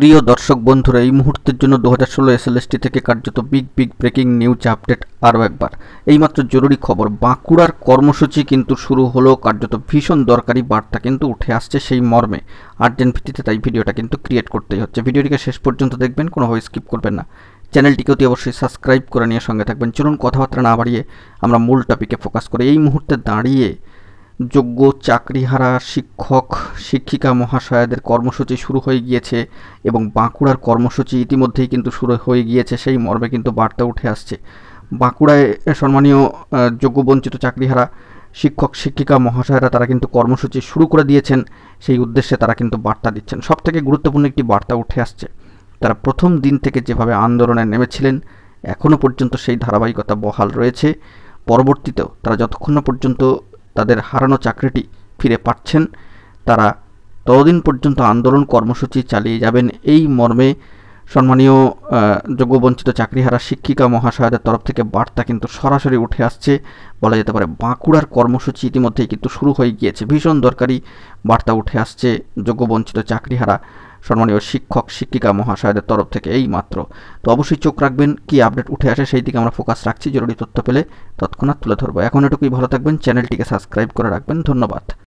প্রিয় দর্শক বন্ধুরা, এই মুহূর্তের জন্য 2016 এসএলএসটি থেকে কার্যত বিগ ব্রেকিং নিউজ আপডেট আরও একবার। এইমাত্র জরুরি খবর, বাঁকুড়ার কর্মসূচি কিন্তু শুরু হলো। কার্যত ভীষণ দরকারি বার্তা কিন্তু উঠে আসছে সেই মর্মে, আর্জেন্ট ভিত্তিতে, তাই ভিডিওটা কিন্তু ক্রিয়েট করতেই হচ্ছে। ভিডিওটিকে শেষ পর্যন্ত দেখবেন, কোনোভাবে স্কিপ করবেন না। চ্যানেলটিকে অতি অবশ্যই সাবস্ক্রাইব করে নিয়ে সঙ্গে থাকবেন। চলুন কথাবার্তা না বাড়িয়ে আমরা মূল টপিকে ফোকাস করি। এই মুহূর্তে দাঁড়িয়ে যোগ্য চাকরিহারা শিক্ষক শিক্ষিকা মহাশয়াদের কর্মসূচি শুরু হয়ে গিয়েছে এবং বাঁকুড়ার কর্মসূচি ইতিমধ্যেই কিন্তু শুরু হয়ে গিয়েছে, সেই মর্মে কিন্তু বার্তা উঠে আসছে। বাঁকুড়ায় সম্মানীয় যোগ্য বঞ্চিত চাকরিহারা শিক্ষক শিক্ষিকা মহাশয়রা তারা কিন্তু কর্মসূচি শুরু করে দিয়েছেন। সেই উদ্দেশ্যে তারা কিন্তু বার্তা দিচ্ছেন। সবথেকে গুরুত্বপূর্ণ একটি বার্তা উঠে আসছে, তারা প্রথম দিন থেকে যেভাবে আন্দোলনে নেমেছিলেন এখনও পর্যন্ত সেই ধারাবাহিকতা বহাল রয়েছে। পরবর্তীতেও তারা যতক্ষণ না পর্যন্ত তাদের হারানো চাকরিটি ফিরে পাচ্ছেন, তারা ততদিন পর্যন্ত আন্দোলন কর্মসূচি চালিয়ে যাবেন। এই মর্মে সম্মানীয় যোগ্যবঞ্চিত চাকরিহারা শিক্ষিকা মহাশয়দের তরফ থেকে বার্তা কিন্তু সরাসরি উঠে আসছে। বলা যেতে পারে বাঁকুড়ার কর্মসূচি ইতিমধ্যেই কিন্তু শুরু হয়ে গিয়েছে। ভীষণ দরকারি বার্তা উঠে আসছে যোগ্যবঞ্চিত চাকরিহারা সম্মানীয় শিক্ষক শিক্ষিকা মহাশয়দের তরফ থেকে এই মাত্র। তো অবশ্যই চোখ রাখবেন, কি আপডেট উঠে আসে সেই দিকে আমরা ফোকাস রাখছি। জরুরি তথ্য পেলে তৎক্ষণাৎ তুলে ধরবো। এখন এটুকুই, ভালো থাকবেন, চ্যানেলটিকে সাবস্ক্রাইব করে রাখবেন। ধন্যবাদ।